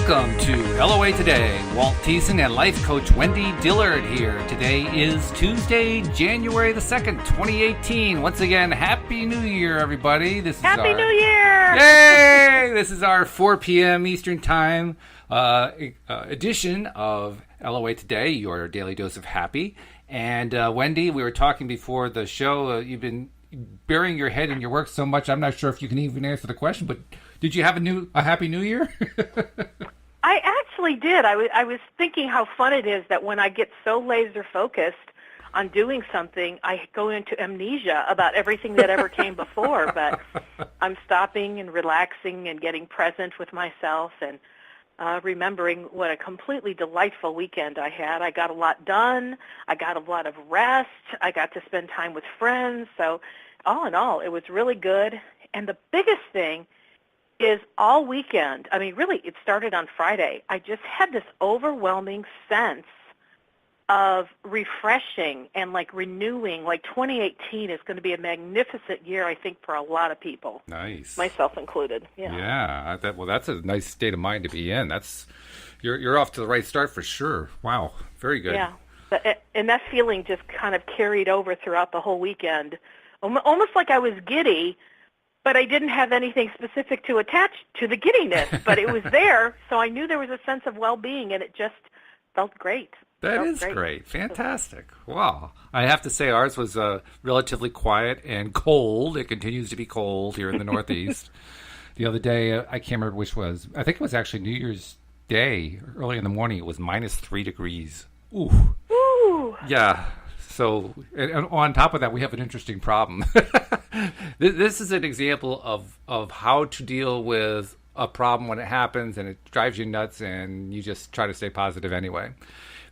Welcome to LOA Today. Walt Thiessen and life coach Wendy Dillard here. Today is Tuesday, January the 2nd, 2018. Once again, Happy New Year, everybody. Happy New Year! Yay! This is our 4 p.m. Eastern Time edition of LOA Today, your daily dose of happy. And Wendy, we were talking before the show. You've been burying your head in your work so much, I'm not sure if you can even answer the question, but did you have a Happy New Year? I actually did. I was thinking how fun it is that when I get so laser focused on doing something, I go into amnesia about everything that ever came before. But I'm stopping and relaxing and getting present with myself and remembering what a completely delightful weekend I had. I got a lot done. I got a lot of rest. I got to spend time with friends. So all in all, it was really good. And the biggest thing is all weekend, I mean, really, it started on Friday. I just had this overwhelming sense of refreshing and like renewing. Like 2018 is going to be a magnificent year, I think, for a lot of people. Nice, myself included. Yeah. That's a nice state of mind to be in. You're off to the right start for sure. Wow, very good. Yeah, and that feeling just kind of carried over throughout the whole weekend, almost like I was giddy. But I didn't have anything specific to attach to the giddiness, but it was there, so I knew there was a sense of well-being, and it just felt great. That is great. Fantastic. Wow. I have to say ours was relatively quiet and cold. It continues to be cold here in the Northeast. The other day, I can't remember which was. I think it was actually New Year's Day. Early in the morning, it was -3 degrees. Ooh. Ooh. Yeah. So, and on top of that, we have an interesting problem. This is an example of how to deal with a problem when it happens and it drives you nuts and you just try to stay positive anyway.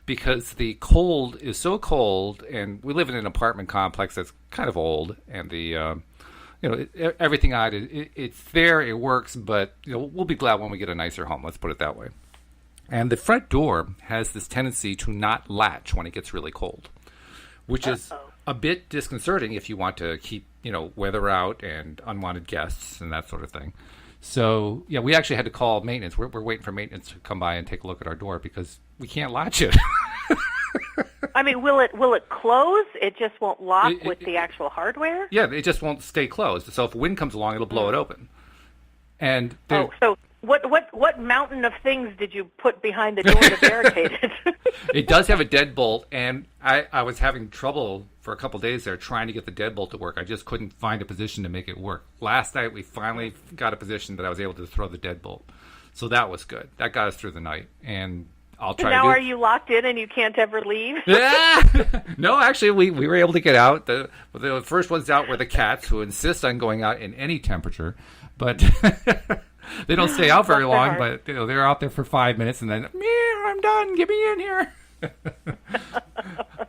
Because the cold is so cold, and we live in an apartment complex that's kind of old, and everything on it, it's there, it works, but we'll be glad when we get a nicer home. Let's put it that way. And the front door has this tendency to not latch when it gets really cold, which is a bit disconcerting if you want to keep, weather out and unwanted guests and that sort of thing. So, yeah, we actually had to call maintenance. We're waiting for maintenance to come by and take a look at our door because we can't latch it. I mean, will it close? It just won't lock with the actual hardware? Yeah, it just won't stay closed. So if wind comes along, it'll blow it open. And so what mountain of things did you put behind the door to barricade it? It does have a deadbolt, and I was having trouble for a couple days there trying to get the deadbolt to work. I just couldn't find a position to make it work. Last night, we finally got a position that I was able to throw the deadbolt. So that was good. That got us through the night, and I'll try now are you locked in and you can't ever leave? Yeah. No, actually, we were able to get out. The first ones out were the cats, who insist on going out in any temperature, but they don't stay out very long, but they're out there for 5 minutes and then, I'm done, get me in here.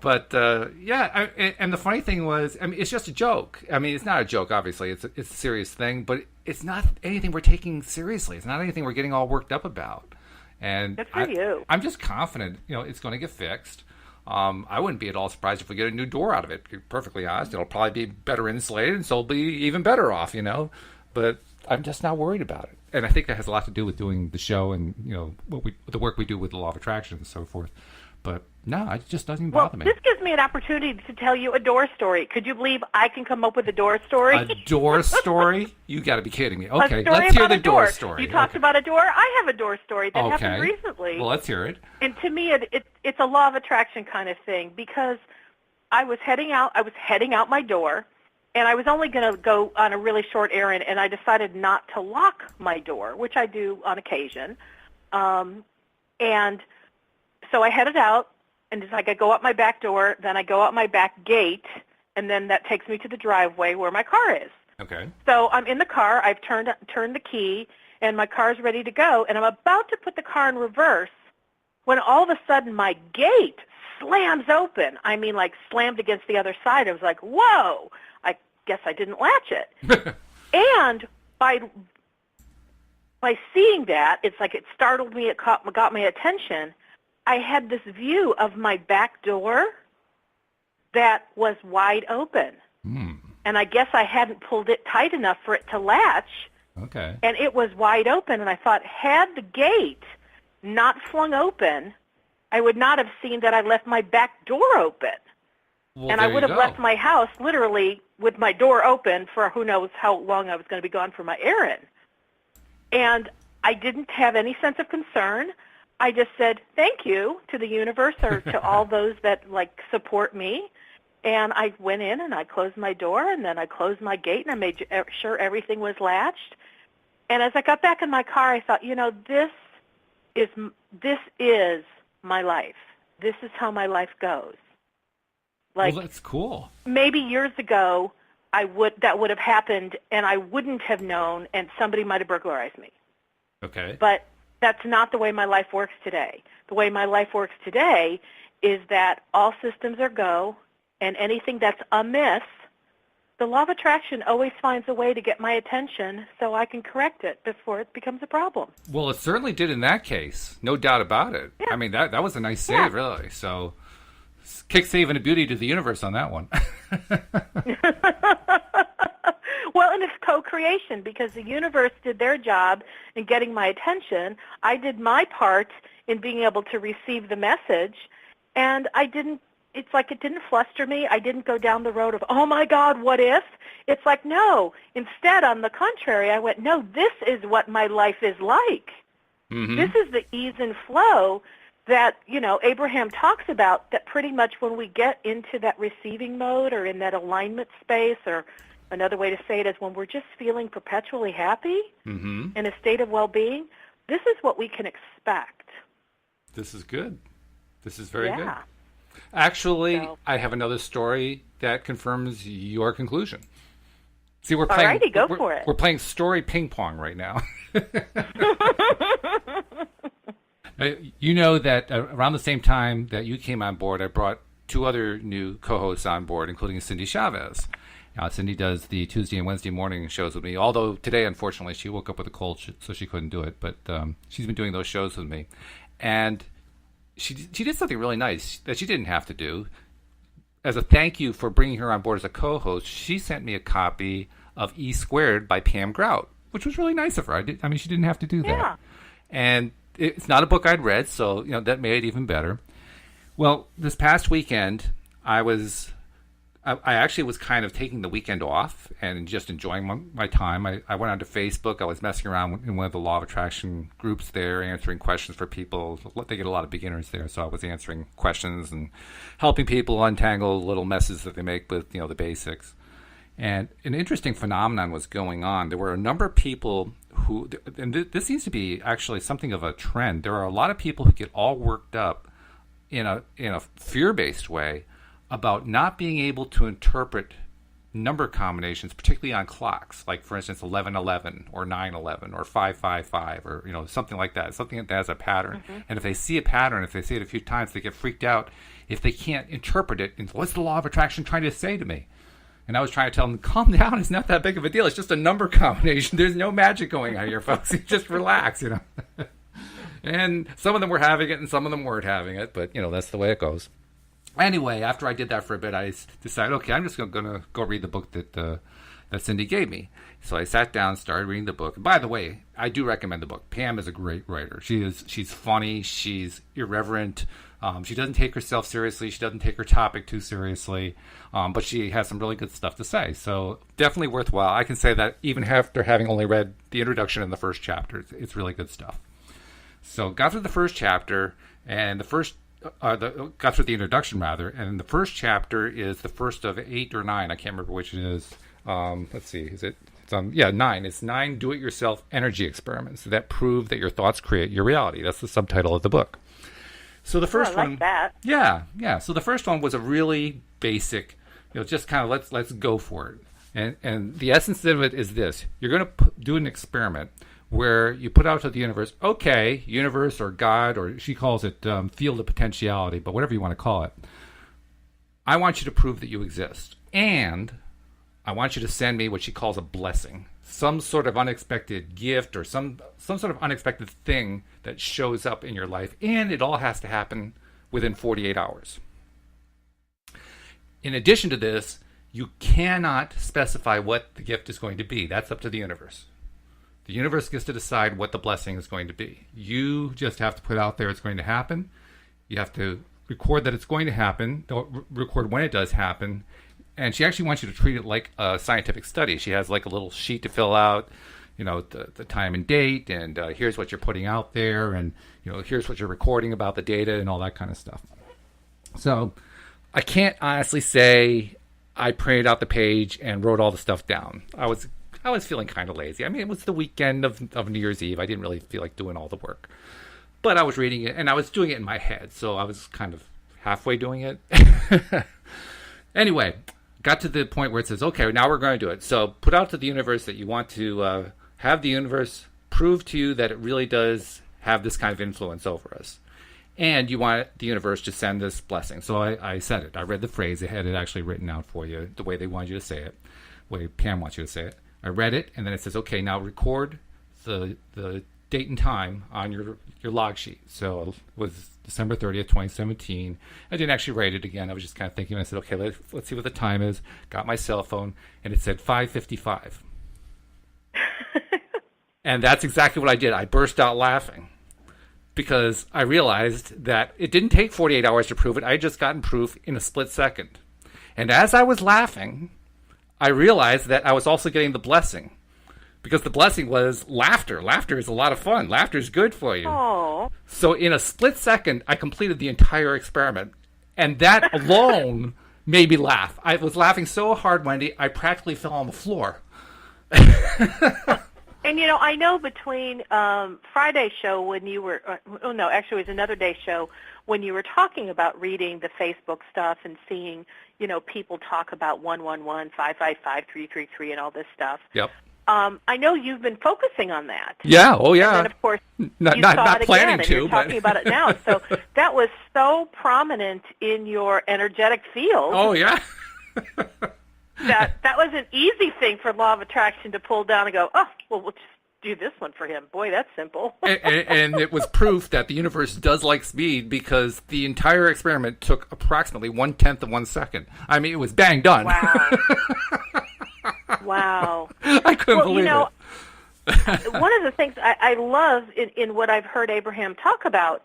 But and the funny thing was, I mean, it's just a joke. I mean, it's not a joke, obviously. It's a serious thing, but it's not anything we're taking seriously. It's not anything we're getting all worked up about. And good for you. I'm just confident, it's going to get fixed. I wouldn't be at all surprised if we get a new door out of it, to be perfectly honest. It'll probably be better insulated, and so it'll be even better off, But I'm just not worried about it. And I think that has a lot to do with doing the show and, the work we do with the law of attraction and so forth. But no, it just doesn't bother me. This gives me an opportunity to tell you a door story. Could you believe I can come up with a door story? A door story? You got to be kidding me. Okay, let's hear the door story. You talked about a door. I have a door story that happened recently. Well, let's hear it. And to me, it's a law of attraction kind of thing, because I was heading out my door, and I was only going to go on a really short errand, and I decided not to lock my door, which I do on occasion. And so I headed out, and it's like I go out my back door, then I go out my back gate, and then that takes me to the driveway where my car is. Okay. So I'm in the car, I've turned the key, and my car's ready to go, and I'm about to put the car in reverse when all of a sudden my gate slams open. I mean, like slammed against the other side. I was like, whoa, I guess I didn't latch it. And by seeing that, it's like it startled me, it got my attention. I had this view of my back door that was wide open. And I guess I hadn't pulled it tight enough for it to latch. Okay. And it was wide open, and I thought, had the gate not flung open, I would not have seen that I left my back door open. Well, And I would have left my house literally with my door open for who knows how long I was going to be gone for my errand. And I didn't have any sense of concern. I just said thank you to the universe or to all those that like support me. And I went in and I closed my door and then I closed my gate and I made sure everything was latched. And as I got back in my car, I thought, this is my life. This is how my life goes. Like, well, that's cool. Maybe years ago, that would have happened, and I wouldn't have known, and somebody might have burglarized me. Okay. But that's not the way my life works today. The way my life works today is that all systems are go, and anything that's amiss, the law of attraction always finds a way to get my attention so I can correct it before it becomes a problem. Well, it certainly did in that case. No doubt about it. Yeah. I mean, that was a nice save, really. So, kick saving a beauty to the universe on that one. Well, and it's co-creation because the universe did their job in getting my attention. I did my part in being able to receive the message, and it's like it didn't fluster me. I didn't go down the road of, oh, my God, what if? It's like, no. Instead, on the contrary, I went, no, this is what my life is like. Mm-hmm. This is the ease and flow that, Abraham talks about, that pretty much when we get into that receiving mode or in that alignment space, or another way to say it is when we're just feeling perpetually happy in a state of well-being, this is what we can expect. This is good. This is very good. Actually, I have another story that confirms your conclusion. See, we're playing. Alrighty, go for it. We're playing story ping pong right now. You know that around the same time that you came on board, I brought two other new co-hosts on board, including Cindy Chavez. Cindy does the Tuesday and Wednesday morning shows with me, although today, unfortunately, she woke up with a cold, so she couldn't do it. But she's been doing those shows with me. And she did something really nice that she didn't have to do. As a thank you for bringing her on board as a co-host, she sent me a copy of E Squared by Pam Grout, which was really nice of her. She didn't have to do that. Yeah. And it's not a book I'd read, so that made it even better. Well, this past weekend, I actually was kind of taking the weekend off and just enjoying my time. I went onto Facebook. I was messing around in one of the Law of Attraction groups there, answering questions for people. They get a lot of beginners there, so I was answering questions and helping people untangle little messes that they make with the basics. And an interesting phenomenon was going on. There were a number of people who, and this seems to be actually something of a trend. There are a lot of people who get all worked up in a fear-based way about not being able to interpret number combinations, particularly on clocks, like, for instance, 1111 or 911 or 555 or, something like that, something that has a pattern. Mm-hmm. And if they see a pattern, if they see it a few times, they get freaked out if they can't interpret it. And what's the law of attraction trying to say to me? And I was trying to tell them, calm down, it's not that big of a deal. It's just a number combination. There's no magic going on here, folks. Just relax, And some of them were having it and some of them weren't having it, but, that's the way it goes. Anyway, after I did that for a bit, I decided, okay, I'm just going to go read the book that Cindy gave me. So I sat down, started reading the book. And by the way, I do recommend the book. Pam is a great writer. She's funny. She's irreverent. She doesn't take herself seriously. She doesn't take her topic too seriously. But she has some really good stuff to say. So definitely worthwhile. I can say that even after having only read the introduction and the first chapter, it's really good stuff. So got through the first chapter, and got through the introduction, rather, and the first chapter is the first of 8 or 9. I can't remember which it is. Let's see. Is it? It's 9. It's 9 do-it-yourself energy experiments that prove that your thoughts create your reality. That's the subtitle of the book. So the first I like that. Yeah. So the first one was a really basic, just kind of let's go for it. And the essence of it is this: you're going to do an experiment where you put out to the universe, okay, universe or God, or she calls it field of potentiality, but whatever you want to call it. I want you to prove that you exist. And I want you to send me what she calls a blessing, some sort of unexpected gift or some sort of unexpected thing that shows up in your life. And it all has to happen within 48 hours. In addition to this, you cannot specify what the gift is going to be. That's up to the universe. The universe gets to decide what the blessing is going to be. You just have to put out there it's going to happen. You have to record that it's going to happen, record when it does happen. And she actually wants you to treat it like a scientific study. She has like a little sheet to fill out, the time and date, and here's what you're putting out there, and here's what you're recording about the data and all that kind of stuff. So I can't honestly say I printed out the page and wrote all the stuff down. I was feeling kind of lazy. I mean, it was the weekend of New Year's Eve. I didn't really feel like doing all the work. But I was reading it, and I was doing it in my head, so I was kind of halfway doing it. Anyway, got to the point where it says, okay, now we're going to do it. So put out to the universe that you want to have the universe prove to you that it really does have this kind of influence over us. And you want the universe to send this blessing. So I said it. I read the phrase. They had it actually written out for you, the way they wanted you to say it, the way Pam wants you to say it. I read it, and then it says, okay, now record the date and time on your log sheet. So it was December 30th, 2017. I didn't actually write it again. I was just kind of thinking. I said, okay, let's see what the time is. Got my cell phone, and it said 5:55. And that's exactly what I did. I burst out laughing because I realized that it didn't take 48 hours to prove it. I had just gotten proof in a split second. And as I was laughing, I realized that I was also getting the blessing. Because the blessing was laughter. Laughter is a lot of fun. Laughter is good for you. Aww. So in a split second, I completed the entire experiment. And that alone made me laugh. I was laughing so hard, Wendy, I practically fell on the floor. And, I know between Friday's show when you were, actually it was another day's show when you were talking about reading the Facebook stuff and seeing, people talk about 111, 555, 333 and all this stuff. Yep. I know you've been focusing on that. Yeah, oh yeah. And then, of course, not planning again, to, and you're talking about it now. So that was so prominent in your energetic field. Oh, yeah. that was an easy thing for Law of Attraction to pull down and go, oh, well, we'll just do this one for him. Boy, that's simple. and it was proof that the universe does like speed because the entire experiment took approximately 1/10 of 1 second. I mean, it was bang done. Wow. Wow. I couldn't believe it. One of the things I love in what I've heard Abraham talk about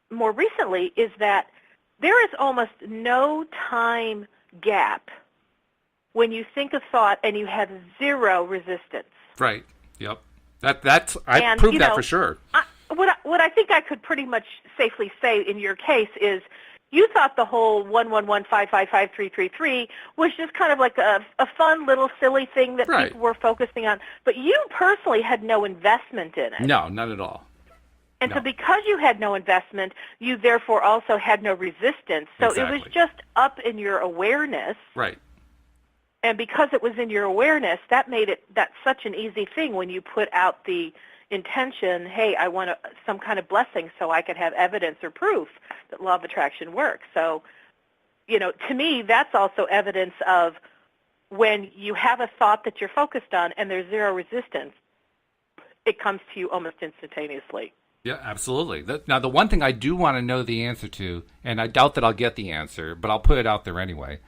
more recently is that there is almost no time gap when you think a thought and you have zero resistance. Right. Yep. I proved that for sure. What I think I could pretty much safely say in your case is you thought the whole 111-555-333 was just kind of like a fun little silly thing that right. people were focusing on, but you personally had no investment in it. No, not at all. And so because you had no investment, you therefore also had no resistance. So exactly. It was just up in your awareness. Right. And because it was in your awareness, that made that such an easy thing when you put out the intention, hey, I want some kind of blessing so I could have evidence or proof that Law of Attraction works. So, to me, that's also evidence of when you have a thought that you're focused on and there's zero resistance, it comes to you almost instantaneously. Yeah, absolutely. Now, the one thing I do want to know the answer to, and I doubt that I'll get the answer, but I'll put it out there anyway.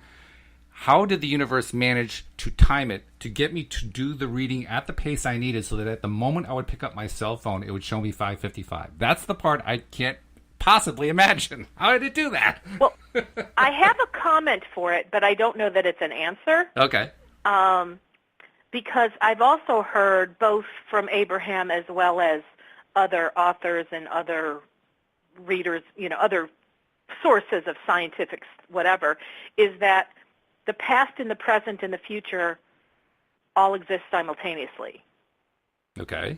How did the universe manage to time it to get me to do the reading at the pace I needed so that at the moment I would pick up my cell phone, it would show me 5:55? That's the part I can't possibly imagine. How did it do that? Well, I have a comment for it, but I don't know that it's an answer. Okay. Because I've also heard both from Abraham as well as other authors and other readers, other sources of scientific whatever, is that the past and the present and the future all exist simultaneously. Okay.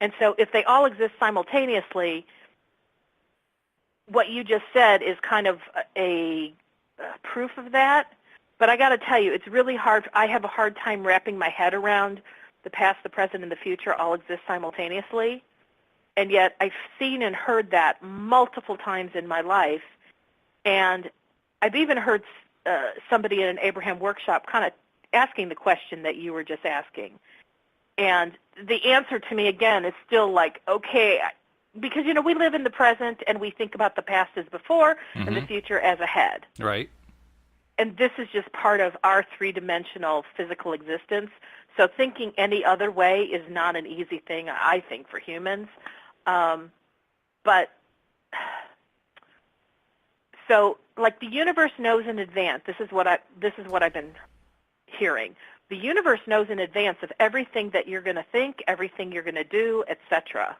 And so if they all exist simultaneously, what you just said is kind of a proof of that. But I got to tell you, it's really hard. I have a hard time wrapping my head around the past, the present, and the future all exist simultaneously. And yet I've seen and heard that multiple times in my life. And I've even heard somebody in an Abraham workshop kind of asking the question that you were just asking. And the answer to me, again, is still like, okay, because, we live in the present and we think about the past as before mm-hmm. and the future as ahead. Right. And this is just part of our three-dimensional physical existence. So thinking any other way is not an easy thing, I think, for humans. But so, like, the universe knows in advance. This is what I've been hearing. The universe knows in advance of everything that you're going to think, everything you're going to do, etc.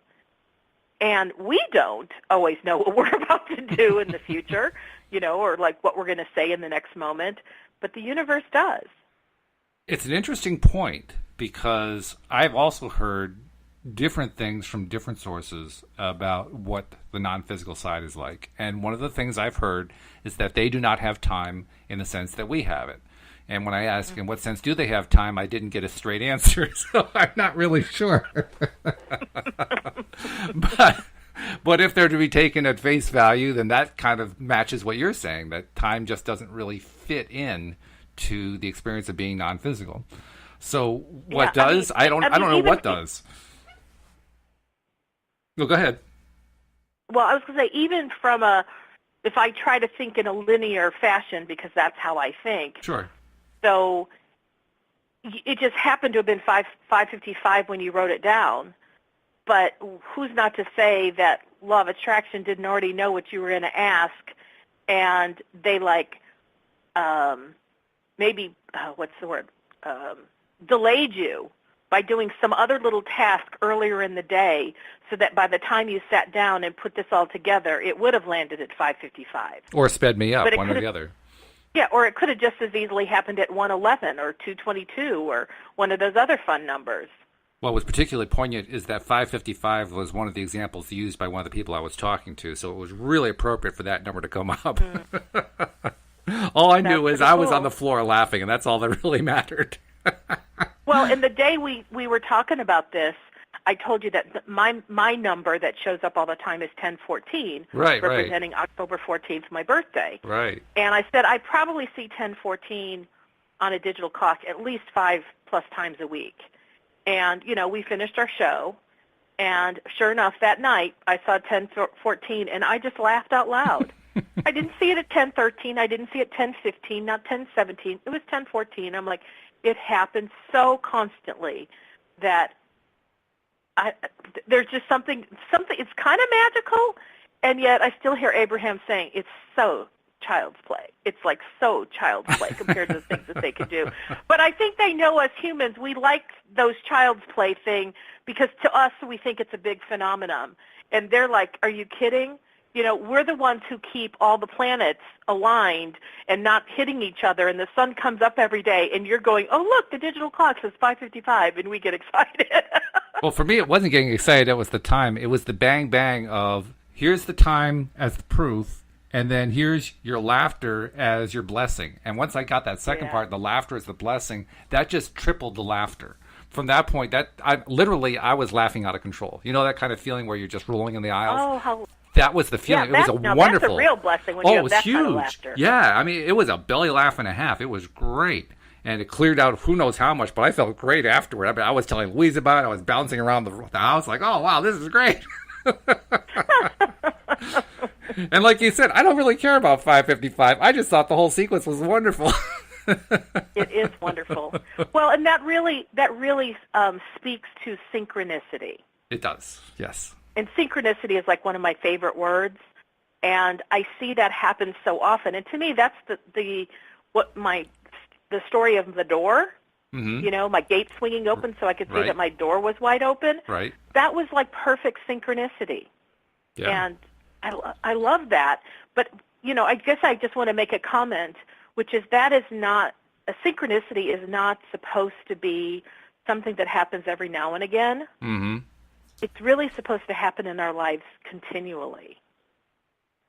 And we don't always know what we're about to do in the future, or like what we're going to say in the next moment. But the universe does. It's an interesting point because I've also heard different things from different sources about what the non-physical side is like. And one of the things I've heard is that they do not have time in the sense that we have it. And when I ask, in what sense do they have time, I didn't get a straight answer, so I'm not really sure. But if they're to be taken at face value, then that kind of matches what you're saying, that time just doesn't really fit in to the experience of being non-physical. So what does? I don't know what does. No, go ahead. Well, I was going to say, even from if I try to think in a linear fashion, because that's how I think. Sure. So it just happened to have been 5:55 when you wrote it down. But who's not to say that law of attraction didn't already know what you were going to ask, and they maybe delayed you by doing some other little task earlier in the day, so that by the time you sat down and put this all together, it would have landed at 5:55. Or sped me up, one or the other. Yeah, or it could have just as easily happened at 1:11 or 2:22 or one of those other fun numbers. What was particularly poignant is that 5:55 was one of the examples used by one of the people I was talking to, so it was really appropriate for that number to come up. All I knew is I was on the floor laughing, and that's all that really mattered. Well, in the day we were talking about this, I told you that my number that shows up all the time is 1014, representing October 14th, my birthday. Right. And I said I probably see 1014 on a digital clock at least 5+ times a week. And, we finished our show, and sure enough, that night I saw 1014, and I just laughed out loud. I didn't see it at 1013. I didn't see it at 1015, not 1017. It was 1014. I'm like, it happens so constantly that there's just something, it's kind of magical, and yet I still hear Abraham saying it's so child's play. It's like so child's play compared to the things that they can do. But I think they know us humans, we like those child's play thing because to us we think it's a big phenomenon. And they're like, are you kidding? We're the ones who keep all the planets aligned and not hitting each other, and the sun comes up every day, and you're going, oh, look, the digital clock says 5:55, and we get excited. Well, for me, it wasn't getting excited. It was the time. It was the bang, bang of here's the time as the proof, and then here's your laughter as your blessing. And once I got that second part, the laughter as the blessing, that just tripled the laughter. From that point, I was laughing out of control. You know that kind of feeling where you're just rolling in the aisles? Oh, how... That was the feeling. Yeah, it was wonderful. That's a real blessing when you have that huge. kind of laughter. Yeah, I mean, it was a belly laugh and a half. It was great. And it cleared out who knows how much, but I felt great afterward. I mean, I was telling Louise about it. I was bouncing around the house like, oh, wow, this is great. And like you said, I don't really care about 5:55. I just thought the whole sequence was wonderful. It is wonderful. Well, and that really speaks to synchronicity. It does, yes. And synchronicity is like one of my favorite words, and I see that happen so often. And to me, that's the story of the door. Mm-hmm. My gate swinging open so I could see that my door was wide open. Right. That was like perfect synchronicity. Yeah. And I love that. But, I guess I just want to make a comment, which is that is not, a synchronicity is not supposed to be something that happens every now and again. Mm-hmm. It's really supposed to happen in our lives continually.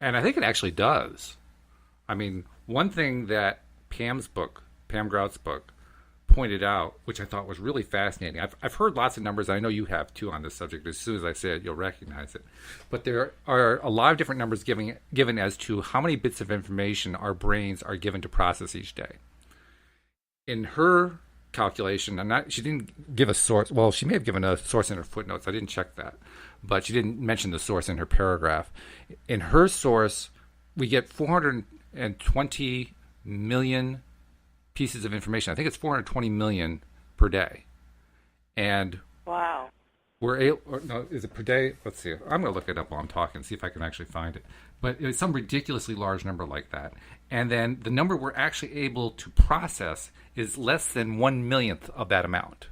And I think it actually does. I mean, one thing that Pam Grout's book, pointed out, which I thought was really fascinating. I've heard lots of numbers. I know you have too on this subject. As soon as I say it, you'll recognize it. But there are a lot of different numbers given as to how many bits of information our brains are given to process each day. In her calculation, she didn't give a source. Well, she may have given a source in her footnotes. I didn't check that. But she didn't mention the source in her paragraph. In her source, we get 420 million pieces of information. I think it's 420 million per day. And Wow. we're able, or no, is it per day? Let's see. I'm going to look it up while I'm talking, see if I can actually find it. But it's some ridiculously large number like that. And then the number we're actually able to process is less than 1/1,000,000th of that amount,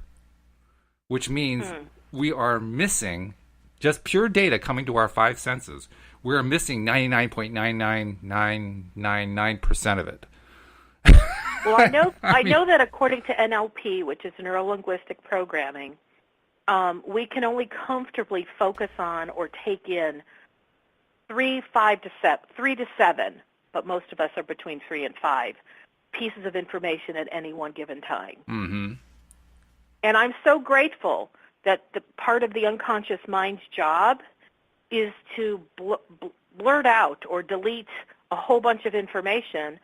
which means we are missing just pure data coming to our five senses. We're missing 99.99999% of it. Well, I know that according to NLP, which is neuro-linguistic programming, we can only comfortably focus on or take in 3 to 7, but most of us are between 3 and 5 pieces of information at any one given time. Mm-hmm. And I'm so grateful that the part of the unconscious mind's job is to blurt out or delete a whole bunch of information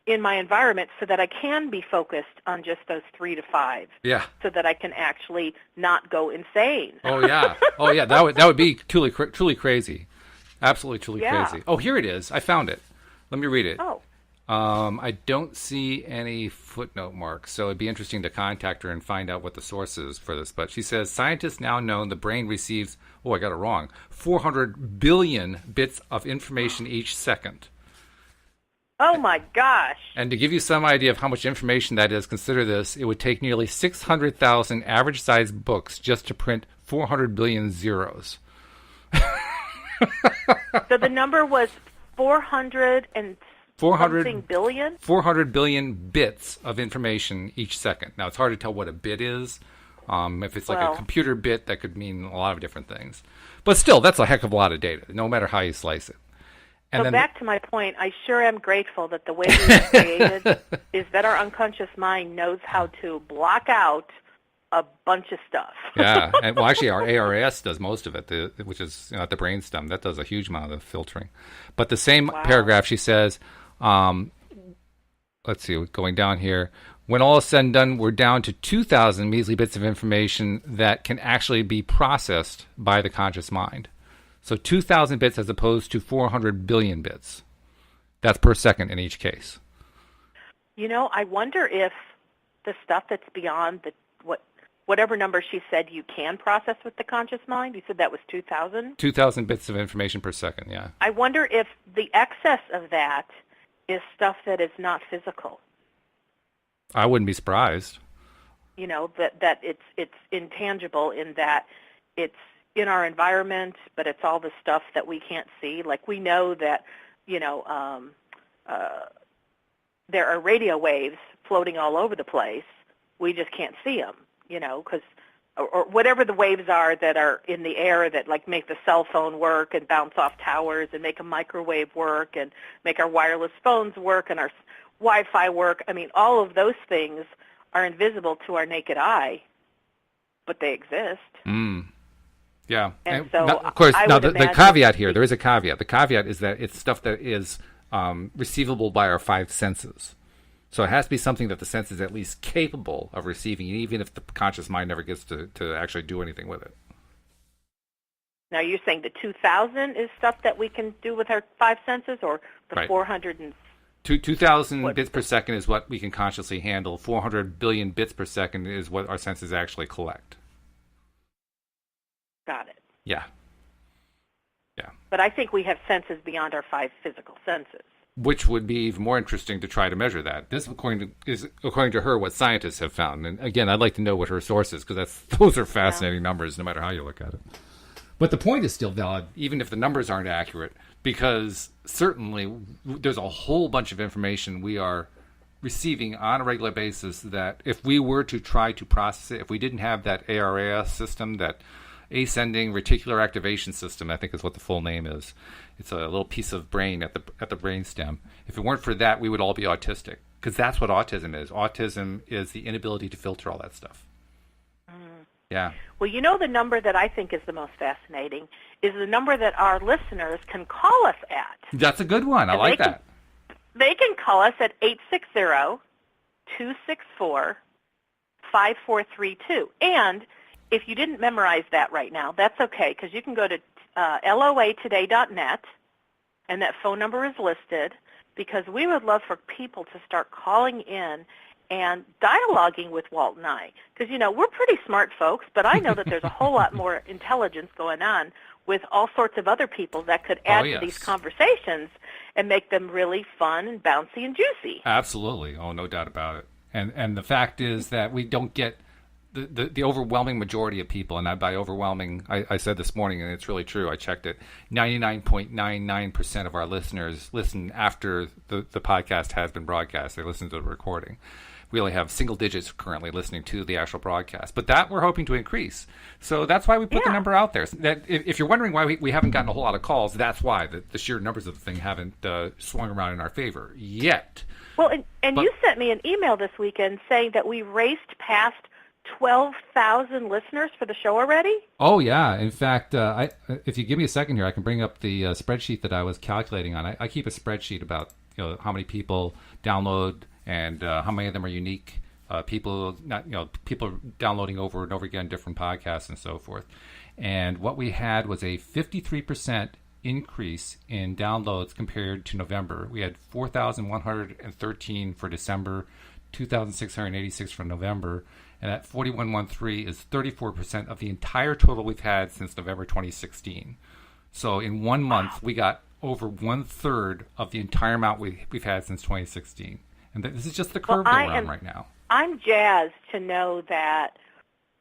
in my environment so that I can be focused on just those 3 to 5. Yeah. So that I can actually not go insane. Oh yeah. Oh yeah. That would be truly crazy. Absolutely truly crazy. Oh, here it is. I found it. Let me read it. Oh. I don't see any footnote marks, so it'd be interesting to contact her and find out what the source is for this. But she says, scientists now know the brain receives, I got it wrong, 400 billion bits of information each second. Oh, my gosh. And to give you some idea of how much information that is, consider this. It would take nearly 600,000 average-sized books just to print 400 billion zeros. So the number was 400 something billion? 400 billion bits of information each second. Now, it's hard to tell what a bit is. If it's like a computer bit, that could mean a lot of different things. But still, that's a heck of a lot of data, no matter how you slice it. And so back to my point, I sure am grateful that the way we were created is that our unconscious mind knows how to block out a bunch of stuff. Yeah, and well, actually, our ARS does most of it, which is at the brainstem. That does a huge amount of filtering. But the same paragraph, she says, let's see, going down here, when all is said and done, we're down to 2,000 measly bits of information that can actually be processed by the conscious mind. So 2,000 bits as opposed to 400 billion bits. That's per second in each case. You know, I wonder if the stuff that's beyond whatever number she said you can process with the conscious mind, you said that was 2,000? 2,000 bits of information per second, yeah. I wonder if the excess of that is stuff that is not physical. I wouldn't be surprised. You know, that it's intangible in that it's in our environment, but it's all the stuff that we can't see. Like we know that, there are radio waves floating all over the place. We just can't see them, because or whatever the waves are that are in the air that like make the cell phone work and bounce off towers and make a microwave work and make our wireless phones work and our Wi-Fi work. I mean, all of those things are invisible to our naked eye, but they exist. Yeah. And so now, of course, now the caveat here, there is a caveat. The caveat is that it's stuff that is receivable by our five senses. So it has to be something that the sense is at least capable of receiving, even if the conscious mind never gets to actually do anything with it. Now you're saying the 2,000 is stuff that we can do with our five senses, or the Right. 400 and 2,000 bits per second is what we can consciously handle. 400 billion bits per second is what our senses actually collect. Got it. Yeah. But I think we have senses beyond our five physical senses. Which would be even more interesting to try to measure that. This, according to her, what scientists have found. And again, I'd like to know what her source is, because those are fascinating numbers, no matter how you look at it. But the point is still valid, even if the numbers aren't accurate, because certainly there's a whole bunch of information we are receiving on a regular basis that if we were to try to process it, if we didn't have that ARAS system, that ascending reticular activation system, I think is what the full name is. It's a little piece of brain at the brainstem. If it weren't for that, we would all be autistic, because that's what autism is. Autism is the inability to filter all that stuff. Yeah. Well, the number that I think is the most fascinating is the number that our listeners can call us at. That's a good one. I like that. They can call us at 860-264-5432. And if you didn't memorize that right now, that's okay, because you can go to loatoday.net, and that phone number is listed, because we would love for people to start calling in and dialoguing with Walt and I. Because, we're pretty smart folks, but I know that there's a whole lot more intelligence going on with all sorts of other people that could add to these conversations and make them really fun and bouncy and juicy. Absolutely. Oh, no doubt about it. And the fact is that we don't get the overwhelming majority of people, and by overwhelming, I said this morning, and it's really true, I checked it, 99.99% of our listeners listen after the podcast has been broadcast. They listen to the recording. We only have single digits currently listening to the actual broadcast, but that we're hoping to increase. So that's why we put the number out there. That if you're wondering why we haven't gotten a whole lot of calls, that's why. The sheer numbers of the thing haven't swung around in our favor yet. Well, but you sent me an email this weekend saying that we raced past 12,000 listeners for the show already? Oh, yeah. In fact, if you give me a second here, I can bring up the spreadsheet that I was calculating on. I keep a spreadsheet about how many people download and how many of them are unique people, people downloading over and over again different podcasts and so forth. And what we had was a 53% increase in downloads compared to November. We had 4,113 for December, 2,686 for November, and that 4113 is 34% of the entire total we've had since November 2016. So in 1 month, we got over 1/3 of the entire amount we've had since 2016. And this is just the curve that we're on right now. I'm jazzed to know that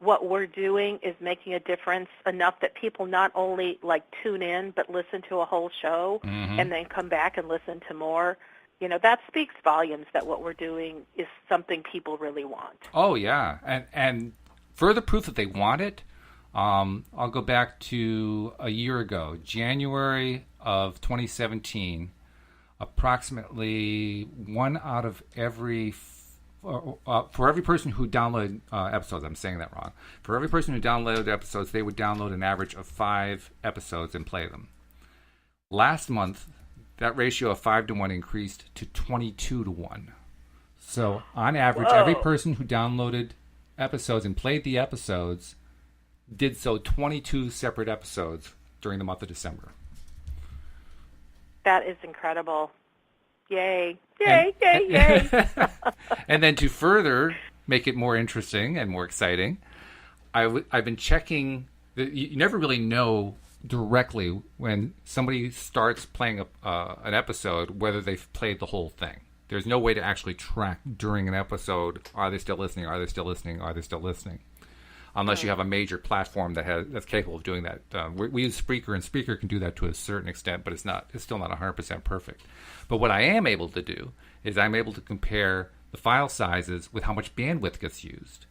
what we're doing is making a difference enough that people not only tune in but listen to a whole show and then come back and listen to more. That speaks volumes that what we're doing is something people really want. Oh, yeah. And further proof that they want it, I'll go back to a year ago, January of 2017. Approximately one out of every for every person who downloaded episodes, I'm saying that wrong. For every person who downloaded episodes, they would download an average of 5 episodes and play them. Last month, that ratio of 5-to-1 increased to 22-to-1. So, on average, every person who downloaded episodes and played the episodes did so 22 separate episodes during the month of December. That is incredible. Yay. Yay, yay. And then to further make it more interesting and more exciting, I've been checking. You never really know directly when somebody starts playing an episode whether they've played the whole thing. There's no way to actually track during an episode, are they still listening, are they still listening, are they still listening? Unless you have a major platform that's capable of doing that. We use Spreaker, and Spreaker can do that to a certain extent, but it's still not 100% perfect. But what I am able to do is I'm able to compare the file sizes with how much bandwidth gets used.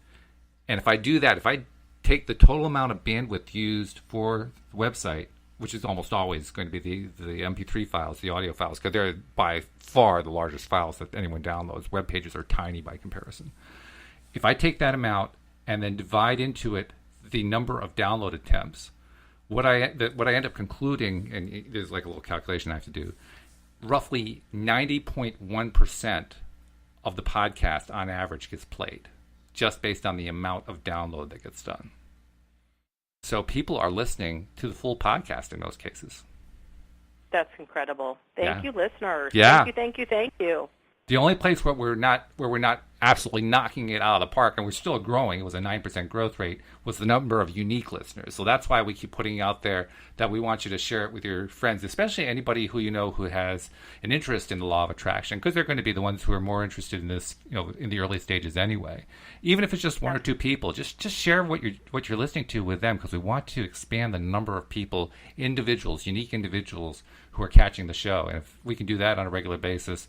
And if I do that, if I take the total amount of bandwidth used for the website, which is almost always going to be the MP3 files, the audio files, because they're by far the largest files that anyone downloads. Web pages are tiny by comparison. If I take that amount and then divide into it the number of download attempts, what I end up concluding, and there's like a little calculation I have to do, roughly 90.1% of the podcast on average gets played, just based on the amount of download that gets done. So people are listening to the full podcast in most cases. That's incredible. Thank you, listeners. Yeah. Thank you. The only place where we're not absolutely knocking it out of the park, and we're still growing, it was a 9% growth rate, was the number of unique listeners. So that's why we keep putting out there that we want you to share it with your friends, especially anybody who who has an interest in the law of attraction, because they're going to be the ones who are more interested in this, in the early stages anyway. Even if it's just one or two people, just share what you're listening to with them, because we want to expand the number of people, unique individuals who are catching the show. And if we can do that on a regular basis,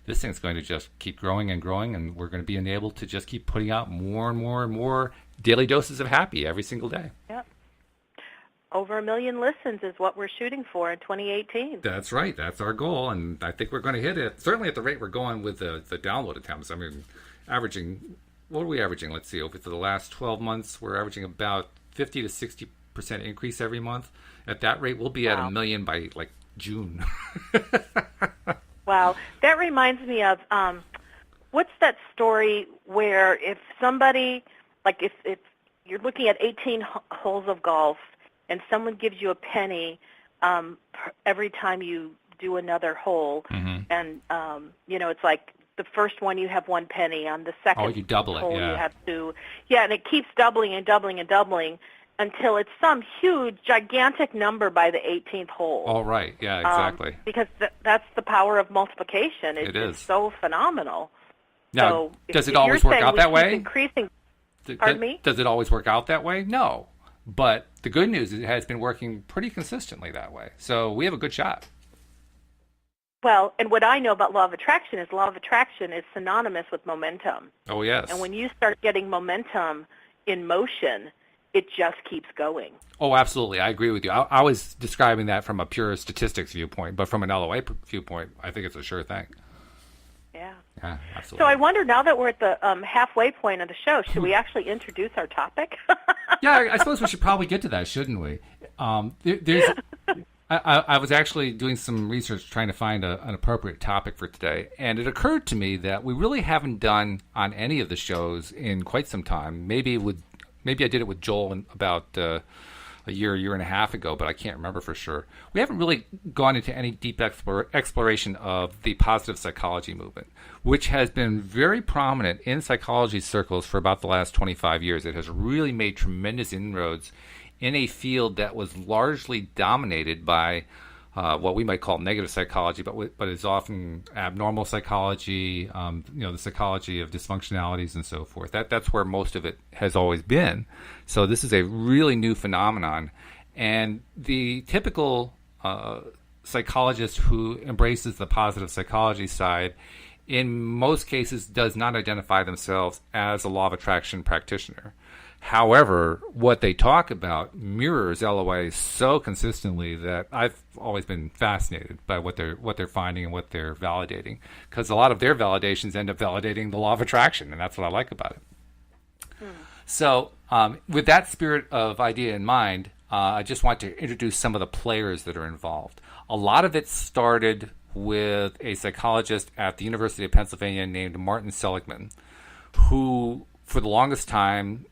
this thing's going to just keep growing and growing, and we're going to be enabled to just keep putting out more and more and more daily doses of happy every single day. Yep. Over 1 million listens is what we're shooting for in 2018. That's right. That's our goal, and I think we're going to hit it, certainly at the rate we're going with the download attempts. I mean, what are we averaging? Let's see. Over the last 12 months, we're averaging about 50 to 60% increase every month. At that rate, we'll be at 1 million by, June. Wow. That reminds me of, what's that story where if somebody, if you're looking at 18 holes of golf and someone gives you a penny every time you do another hole, and, it's like the first one you have 1 penny, on the second you double it, hole yeah. you have 2. Yeah, and it keeps doubling and doubling and doubling until it's some huge, gigantic number by the 18th hole. Oh, right. Yeah, exactly. Because that's the power of multiplication. It is. It's so phenomenal. Now, So does it always work out that way? Increasing. Pardon me? Does it always work out that way? No. But the good news is it has been working pretty consistently that way. So we have a good shot. Well, and what I know about law of attraction is synonymous with momentum. Oh, yes. And when you start getting momentum in motion, it just keeps going. Oh, absolutely. I agree with you. I was describing that from a pure statistics viewpoint, but from an LOA viewpoint, I think it's a sure thing. Yeah. Yeah, absolutely. So I wonder, now that we're at the halfway point of the show, should we actually introduce our topic? Yeah, I suppose we should probably get to that, shouldn't we? I was actually doing some research trying to find an appropriate topic for today, and it occurred to me that we really haven't done on any of the shows in quite some time. Maybe I did it with Joel about a year and a half ago, but I can't remember for sure. We haven't really gone into any deep exploration of the positive psychology movement, which has been very prominent in psychology circles for about the last 25 years. It has really made tremendous inroads in a field that was largely dominated by what we might call negative psychology, but is often abnormal psychology, the psychology of dysfunctionalities and so forth. That's where most of it has always been. So this is a really new phenomenon. And the typical psychologist who embraces the positive psychology side, in most cases, does not identify themselves as a law of attraction practitioner. However, what they talk about mirrors LOA so consistently that I've always been fascinated by what they're finding and what they're validating, because a lot of their validations end up validating the law of attraction, and that's what I like about it. So with that spirit of idea in mind, I just want to introduce some of the players that are involved. A lot of it started with a psychologist at the University of Pennsylvania named Martin Seligman, who for the longest time,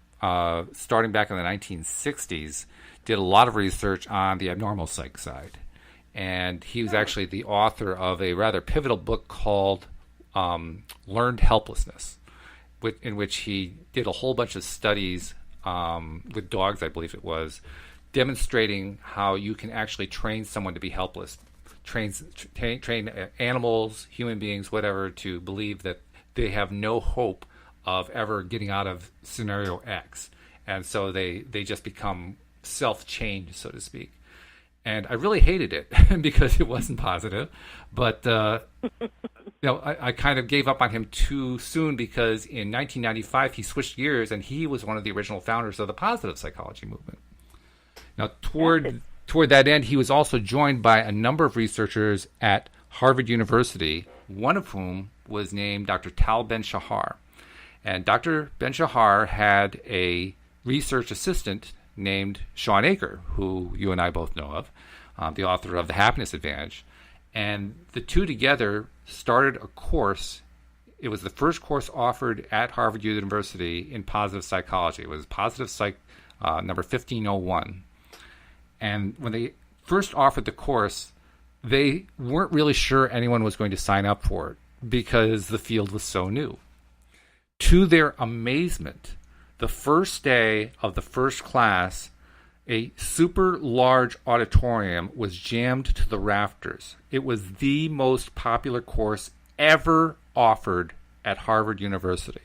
starting back in the 1960s, did a lot of research on the abnormal psych side. And he was actually the author of a rather pivotal book called Learned Helplessness, in which he did a whole bunch of studies with dogs, I believe it was, demonstrating how you can actually train someone to be helpless, train animals, human beings, whatever, to believe that they have no hope of ever getting out of scenario X. And so they just become self-chained, so to speak. And I really hated it because it wasn't positive. But, I kind of gave up on him too soon, because in 1995 he switched gears and he was one of the original founders of the positive psychology movement. Now, toward that end, he was also joined by a number of researchers at Harvard University, one of whom was named Dr. Tal Ben-Shahar. And Dr. Ben-Shahar had a research assistant named Sean Aker, who you and I both know of, the author of The Happiness Advantage. And the two together started a course. It was the first course offered at Harvard University in positive psychology. It was Positive Psych number 1501. And when they first offered the course, they weren't really sure anyone was going to sign up for it because the field was so new. To their amazement, the first day of the first class, a super large auditorium was jammed to the rafters. It was the most popular course ever offered at Harvard University.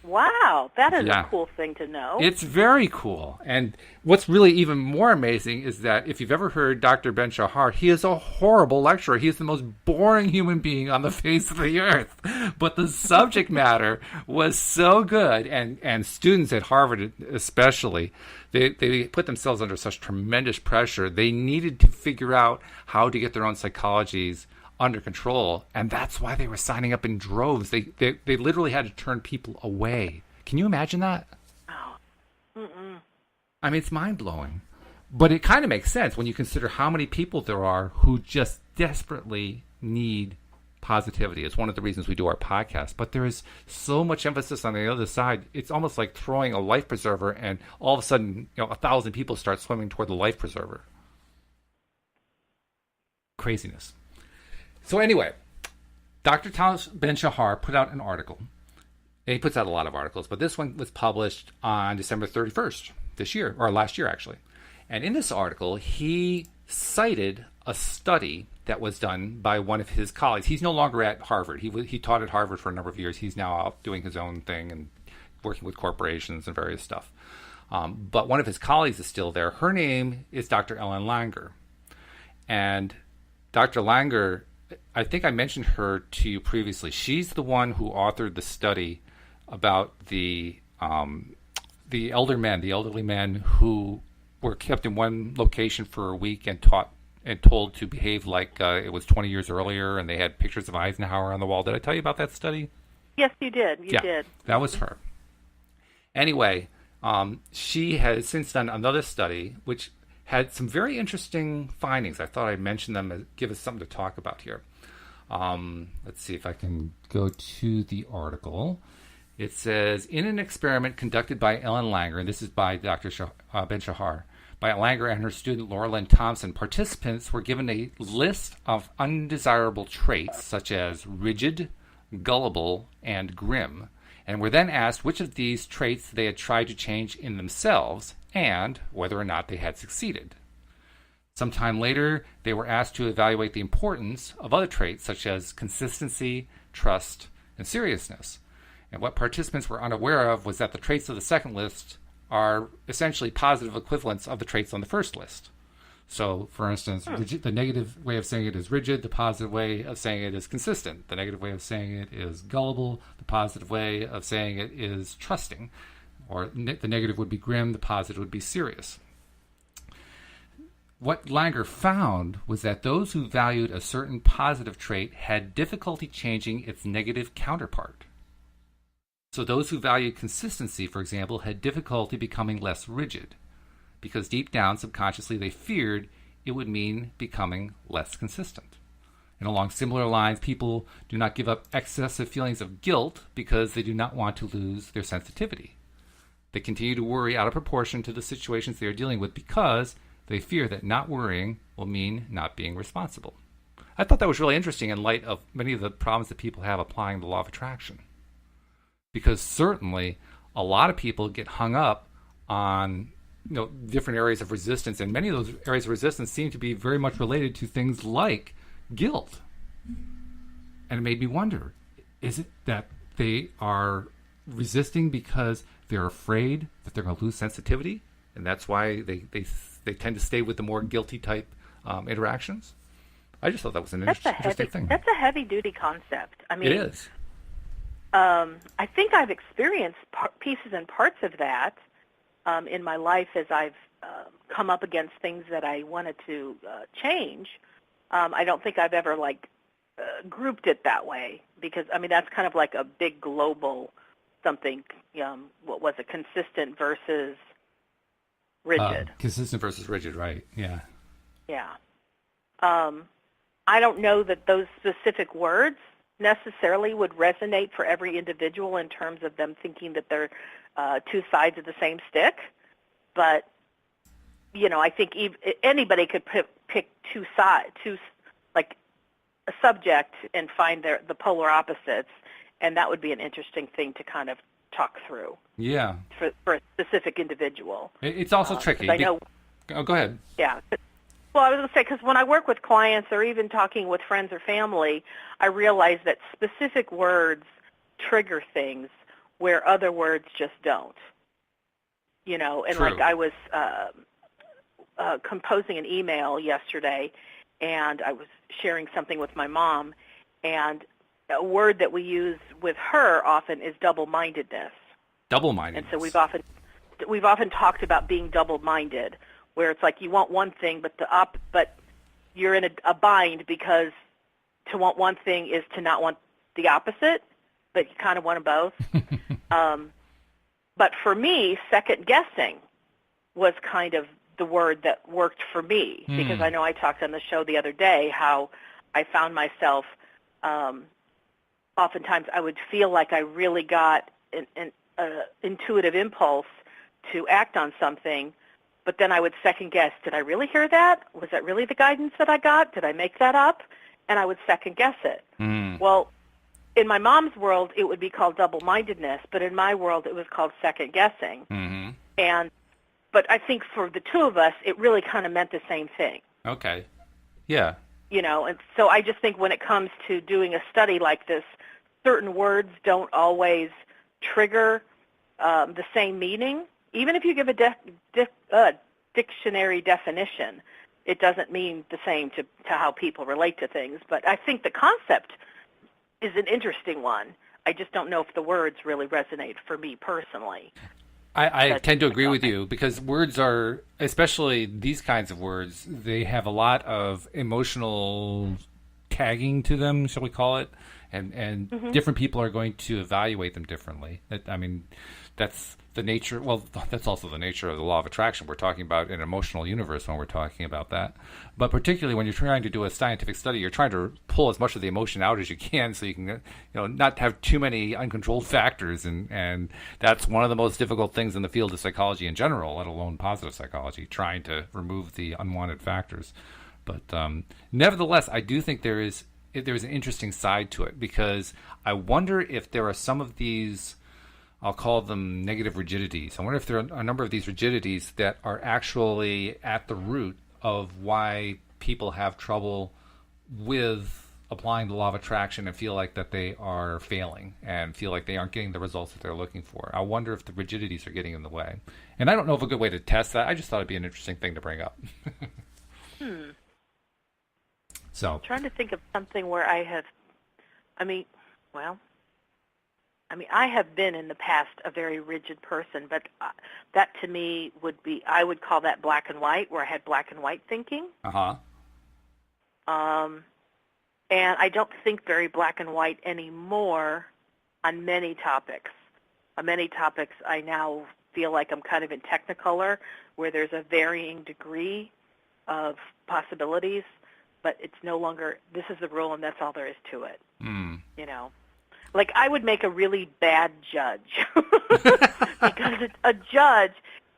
Wow, that is a cool thing to know. It's very cool. And what's really even more amazing is that if you've ever heard Dr. Ben-Shahar, he is a horrible lecturer. He is the most boring human being on the face of the earth. But the subject matter was so good. And students at Harvard especially, they put themselves under such tremendous pressure. They needed to figure out how to get their own psychologies under control, and that's why they were signing up in droves. They literally had to turn people away. Can you imagine that? Oh. Mm-mm. I mean, it's mind-blowing. But it kind of makes sense when you consider how many people there are who just desperately need positivity. It's one of the reasons we do our podcast. But there is so much emphasis on the other side. It's almost like throwing a life preserver, and all of a sudden, 1,000 people start swimming toward the life preserver. Craziness. So anyway, Dr. Thomas Ben-Shahar put out an article. And he puts out a lot of articles, but this one was published on December 31st this year, or last year actually. And in this article, he cited a study that was done by one of his colleagues. He's no longer at Harvard. He taught at Harvard for a number of years. He's now out doing his own thing and working with corporations and various stuff. But one of his colleagues is still there. Her name is Dr. Ellen Langer. And Dr. Langer, I think I mentioned her to you previously. She's the one who authored the study about the elderly men who were kept in one location for a week and taught and told to behave like it was 20 years earlier, and they had pictures of Eisenhower on the wall. Did I tell you about that study? Yes, you did. You did. That was her. Anyway, she has since done another study which had some very interesting findings. I thought I'd mention them and give us something to talk about here. Let's see if I can go to the article. It says, in an experiment conducted by Ellen Langer, and this is by Dr. Ben-Shahar, by Langer and her student Laura Lynn Thompson, participants were given a list of undesirable traits such as rigid, gullible, and grim, and were then asked which of these traits they had tried to change in themselves and whether or not they had succeeded. Sometime later, they were asked to evaluate the importance of other traits such as consistency, trust, and seriousness. And what participants were unaware of was that the traits of the second list are essentially positive equivalents of the traits on the first list. So, for instance, the negative way of saying it is rigid. The positive way of saying it is consistent. The negative way of saying it is gullible. The positive way of saying it is trusting. Or the negative would be grim. The positive would be serious. What Langer found was that those who valued a certain positive trait had difficulty changing its negative counterpart. So those who valued consistency, for example, had difficulty becoming less rigid, because deep down, subconsciously, they feared it would mean becoming less consistent. And along similar lines, people do not give up excessive feelings of guilt because they do not want to lose their sensitivity. They continue to worry out of proportion to the situations they are dealing with because they fear that not worrying will mean not being responsible. I thought that was really interesting in light of many of the problems that people have applying the law of attraction. Because certainly a lot of people get hung up on different areas of resistance, and many of those areas of resistance seem to be very much related to things like guilt. And it made me wonder, is it that they are resisting because they're afraid that they're going to lose sensitivity, and that's why they tend to stay with the more guilty type interactions? I just thought that was an interesting thing. That's a heavy-duty concept. I mean, it is. I think I've experienced pieces and parts of that in my life as I've come up against things that I wanted to change. I don't think I've ever grouped it that way because, I mean, that's kind of like a big global something. What was it? Consistent versus rigid. Consistent versus rigid, right? Yeah. Yeah. I don't know that those specific words necessarily would resonate for every individual in terms of them thinking that they're two sides of the same stick. But, I think anybody could pick two sides, like a subject, and find the polar opposites, and that would be an interesting thing to kind of talk through. Yeah. For a specific individual. It's also tricky. I know. Oh, go ahead. Yeah. Well, I was going to say, because when I work with clients or even talking with friends or family, I realize that specific words trigger things where other words just don't. And True. like I was composing an email yesterday, and I was sharing something with my mom, and a word that we use with her often is double-mindedness. Double-mindedness. And so we've often talked about being double-minded, where it's like you want one thing, but you're in a bind because to want one thing is to not want the opposite, but you kind of want them both. But for me, second guessing was kind of the word that worked for me because I know I talked on the show the other day how I found myself oftentimes I would feel like I really got an intuitive impulse to act on something. But then I would second guess, did I really hear that? Was that really the guidance that I got? Did I make that up? and I would second guess it. Mm. Well, in my mom's world, it would be called double-mindedness, but in my world, it was called second guessing. Mm-hmm. But I think for the two of us, it really kind of meant the same thing. Okay. Yeah. And so I just think when it comes to doing a study like this, certain words don't always trigger the same meaning. Even if you give a dictionary definition, it doesn't mean the same to how people relate to things. But I think the concept is an interesting one. I just don't know if the words really resonate for me personally. I tend to agree with you because words are, especially these kinds of words, they have a lot of emotional tagging to them, shall we call it? And different people are going to evaluate them differently. That's the nature. Well, that's also the nature of the law of attraction. We're talking about an emotional universe when we're talking about that. But particularly when you're trying to do a scientific study, you're trying to pull as much of the emotion out as you can, so you can, not have too many uncontrolled factors. And that's one of the most difficult things in the field of psychology in general, let alone positive psychology, trying to remove the unwanted factors. But nevertheless, I do think there's an interesting side to it, because I wonder if there are some of these, I'll call them negative rigidities. I wonder if there are a number of these rigidities that are actually at the root of why people have trouble with applying the law of attraction and feel like that they are failing and feel like they aren't getting the results that they're looking for. I wonder if the rigidities are getting in the way. And I don't know of a good way to test that. I just thought it'd be an interesting thing to bring up. So I'm trying to think of something where I have been in the past a very rigid person, but that to me I would call that black and white, where I had black and white thinking. Uh-huh. And I don't think very black and white anymore on many topics. On many topics, I now feel like I'm kind of in Technicolor, where there's a varying degree of possibilities, but it's no longer, this is the rule and that's all there is to it. Like, I would make a really bad judge because a judge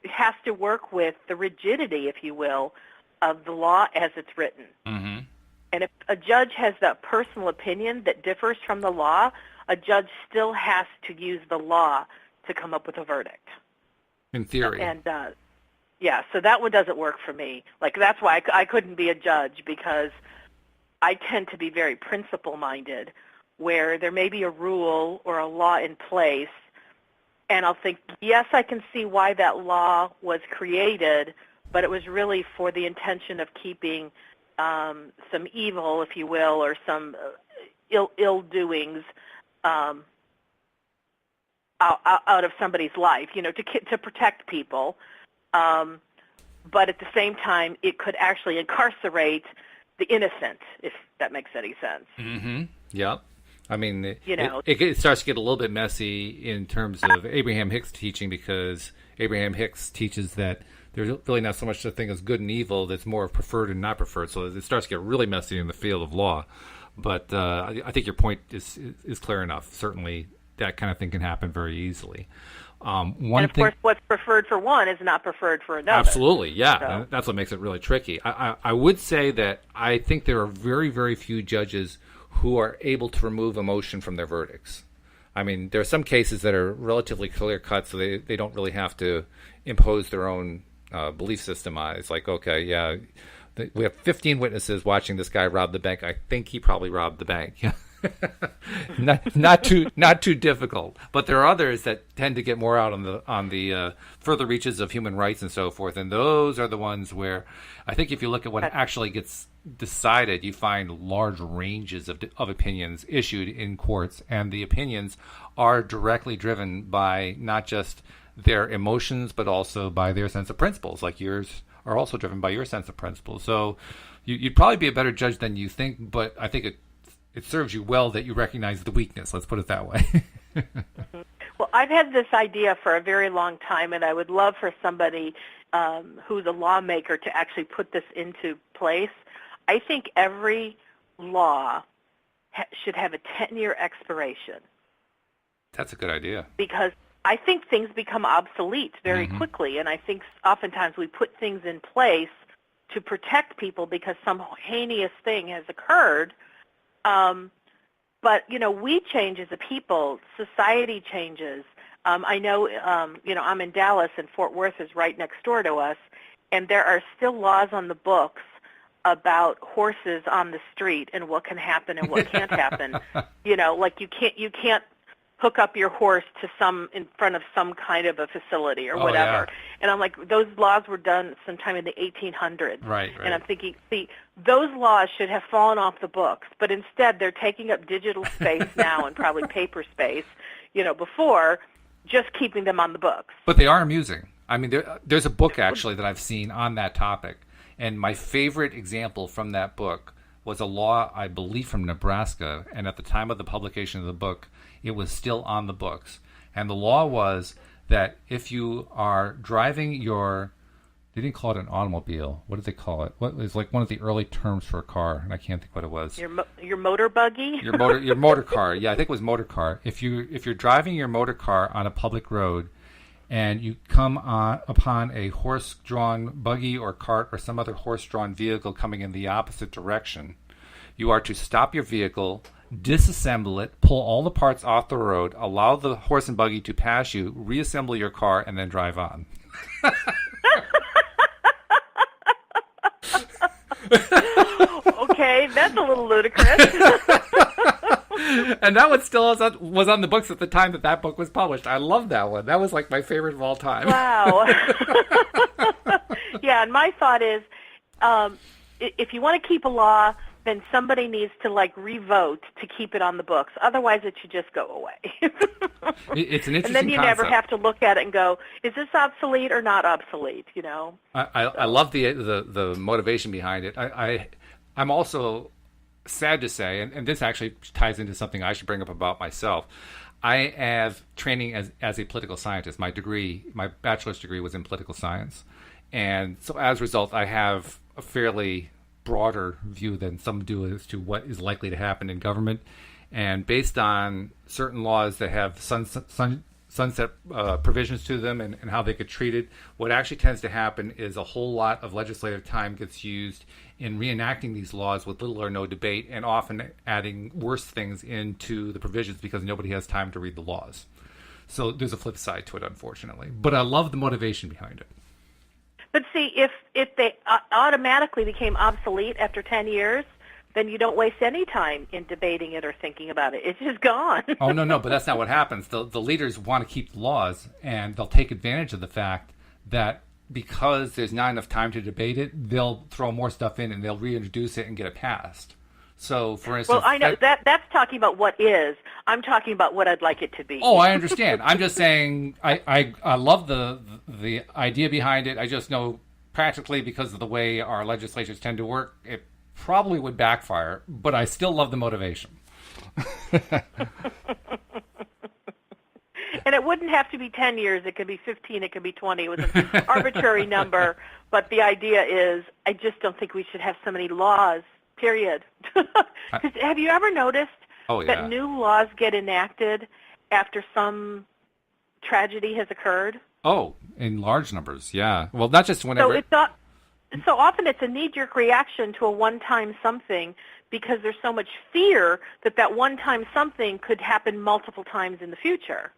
has to work with the rigidity, if you will, of the law as it's written. Mm-hmm. And if a judge has a personal opinion that differs from the law, a judge still has to use the law to come up with a verdict. In theory. And so that one doesn't work for me. Like, that's why I couldn't be a judge, because I tend to be very principle-minded, where there may be a rule or a law in place, and I'll think, yes, I can see why that law was created, but it was really for the intention of keeping some evil, if you will, or some ill doings out of somebody's life, to protect people. But at the same time, it could actually incarcerate the innocent, if that makes any sense. Mm-hmm. Yeah. I mean, it starts to get a little bit messy in terms of Abraham Hicks' teaching, because Abraham Hicks teaches that there's really not so much a thing as good and evil, that's more of preferred and not preferred. So it starts to get really messy in the field of law. But I think your point is clear enough. Certainly that kind of thing can happen very easily. And of course, what's preferred for one is not preferred for another. Absolutely, yeah. So. That's what makes it really tricky. I would say that I think there are very, very few judges who are able to remove emotion from their verdicts. I mean, there are some cases that are relatively clear-cut, so they don't really have to impose their own belief system on it. It's like, okay, yeah, we have 15 witnesses watching this guy rob the bank. I think he probably robbed the bank. not too difficult. But there are others that tend to get more out on the further reaches of human rights and so forth, and those are the ones where I think if you look at what actually gets decided, you find large ranges of opinions issued in courts, and the opinions are directly driven by not just their emotions but also by their sense of principles. Like yours are also driven by your sense of principles. So you'd probably be a better judge than you think, but I think it serves you well that you recognize the weakness. Let's put it that way. Well, I've had this idea for a very long time, and I would love for somebody who's a lawmaker to actually put this into place. I think every law should have a 10-year expiration. That's a good idea. Because I think things become obsolete very quickly, and I think oftentimes we put things in place to protect people because some heinous thing has occurred, But, we change as a people. Society changes. I know, I'm in Dallas, and Fort Worth is right next door to us, and there are still laws on the books about horses on the street and what can happen and what can't happen. Like you can't hook up your horse to in front of some kind of a facility or whatever. Yeah. And I'm like, those laws were done sometime in the 1800s. Right. And I'm thinking, see, those laws should have fallen off the books, but instead they're taking up digital space now and probably paper space, before, just keeping them on the books. But they are amusing. I mean, there's a book actually that I've seen on that topic, and my favorite example from that book was a law, I believe, from Nebraska, and at the time of the publication of the book, it was still on the books. And the law was that if you are driving they didn't call it an automobile. What did they call it? What was like one of the early terms for a car, and I can't think what it was. Your motor buggy? Your motor car. Yeah, I think it was motor car. If you're driving your motor car on a public road, and you come upon a horse-drawn buggy or cart or some other horse-drawn vehicle coming in the opposite direction, you are to stop your vehicle, disassemble it, pull all the parts off the road, allow the horse and buggy to pass you, reassemble your car, and then drive on. Okay, that's a little ludicrous. And that one still was on the books at the time that book was published. I love that one. That was like my favorite of all time. Wow. Yeah, and my thought is, if you want to keep a law, then somebody needs to revote to keep it on the books. Otherwise, it should just go away. It's an interesting And then you concept. never have to look at it and go, is this obsolete or not obsolete? I love the motivation behind it. I'm also sad to say, and this actually ties into something I should bring up about myself. I have training as a political scientist. My bachelor's degree was in political science. And so as a result, I have a fairly broader view than some do as to what is likely to happen in government. And based on certain laws that have sunset provisions to them and how they get treated, what actually tends to happen is a whole lot of legislative time gets used in reenacting these laws with little or no debate, and often adding worse things into the provisions because nobody has time to read the laws. So there's a flip side to it, unfortunately. But I love the motivation behind it. But see, if they automatically became obsolete after 10 years, then you don't waste any time in debating it or thinking about it. It's just gone. Oh, no, but that's not what happens. The leaders want to keep the laws, and they'll take advantage of the fact that because there's not enough time to debate it, they'll throw more stuff in and they'll reintroduce it and get it passed. So, for instance... Well, I know that's talking about what is. I'm talking about what I'd like it to be. Oh, I understand. I'm just saying I love the idea behind it. I just know practically because of the way our legislatures tend to work, it probably would backfire, but I still love the motivation. And it wouldn't have to be 10 years. It could be 15. It could be 20. It was an arbitrary number. But the idea is I just don't think we should have so many laws, period. Have you ever noticed that new laws get enacted after some tragedy has occurred? Oh, in large numbers, yeah. Well, not just whenever... So often it's a knee-jerk reaction to a one-time something because there's so much fear that one-time something could happen multiple times in the future.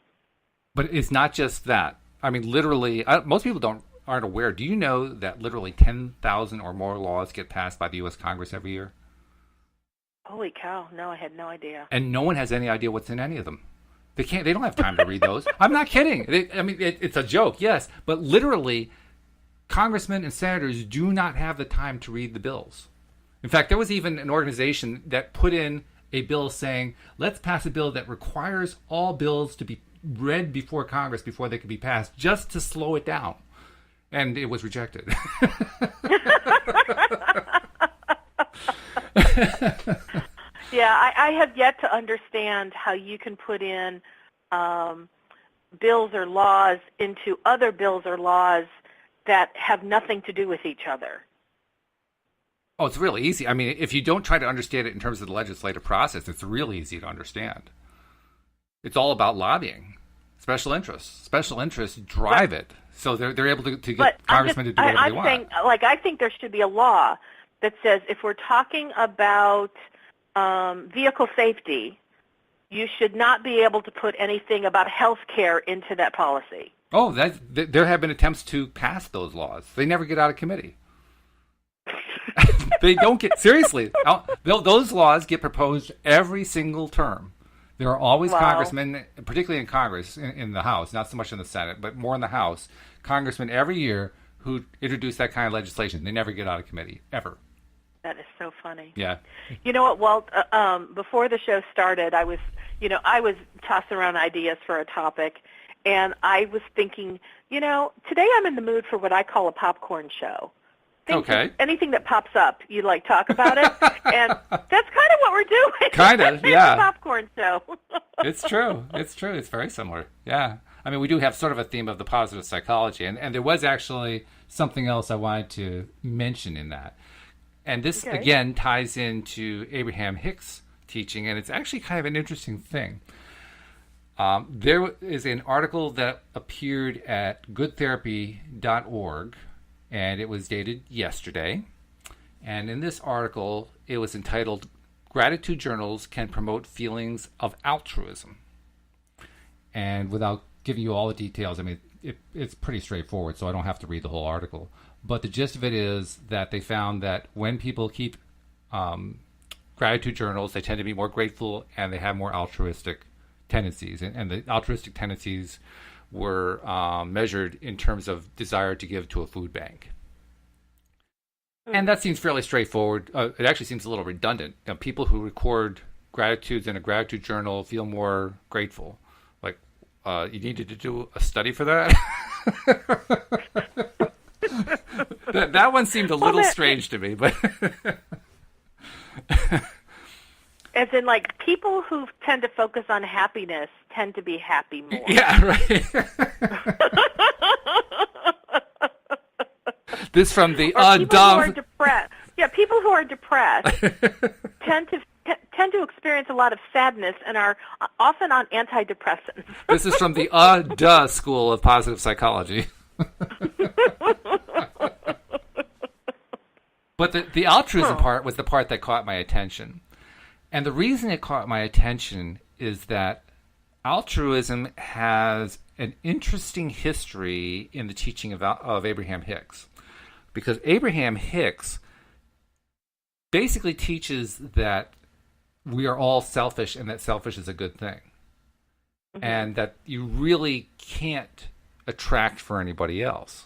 But it's not just that. I mean, literally, most people aren't aware. Do you know that literally 10,000 or more laws get passed by the U.S. Congress every year? Holy cow. No, I had no idea. And no one has any idea what's in any of them. They don't have time to read those. I'm not kidding. It's a joke, yes. But literally, congressmen and senators do not have the time to read the bills. In fact, there was even an organization that put in a bill saying, let's pass a bill that requires all bills to be read before Congress before they could be passed, just to slow it down. And it was rejected. Yeah, I have yet to understand how you can put in bills or laws into other bills or laws that have nothing to do with each other. Oh, it's really easy. I mean, if you don't try to understand it in terms of the legislative process, it's really easy to understand. It's all about lobbying. Special interests. Special interests drive it. So they're able to get congressmen to do whatever they want. I think there should be a law that says if we're talking about vehicle safety, you should not be able to put anything about health care into that policy. Oh, there have been attempts to pass those laws. They never get out of committee. They don't get, seriously, those laws get proposed every single term. There are always congressmen, particularly in Congress, in the House, not so much in the Senate, but more in the House, congressmen every year who introduce that kind of legislation. They never get out of committee, ever. That is so funny. Yeah. You know what, Walt, before the show started, I was tossing around ideas for a topic, and I was thinking, today I'm in the mood for what I call a popcorn show. Okay. Anything that pops up, you talk about it, and that's kind of what we're doing. Kind of, yeah. It's a popcorn show. It's true. It's true. It's very similar. Yeah. I mean, we do have sort of a theme of the positive psychology, and there was actually something else I wanted to mention in that. And this, again, ties into Abraham Hicks' teaching, and it's actually kind of an interesting thing. There is an article that appeared at goodtherapy.org, and it was dated yesterday. And in this article, it was entitled, "Gratitude Journals Can Promote Feelings of Altruism." And without giving you all the details, I mean, it's pretty straightforward, so I don't have to read the whole article. But the gist of it is that they found that when people keep gratitude journals, they tend to be more grateful and they have more altruistic tendencies. And the altruistic tendencies were measured in terms of desire to give to a food bank. And that seems fairly straightforward. It actually seems a little redundant. People who record gratitudes in a gratitude journal feel more grateful. Like, you needed to do a study for that? That one seemed a little strange to me, but... As in, people who tend to focus on happiness tend to be happy more. Yeah, right. This from the people dumb. who are depressed. Yeah, people who are depressed tend to experience a lot of sadness and are often on antidepressants. This is from the school of positive psychology. But the altruism part was the part that caught my attention. And the reason it caught my attention is that altruism has an interesting history in the teaching of Abraham Hicks. Because Abraham Hicks basically teaches that we are all selfish and that selfish is a good thing. Mm-hmm. And that you really can't attract for anybody else.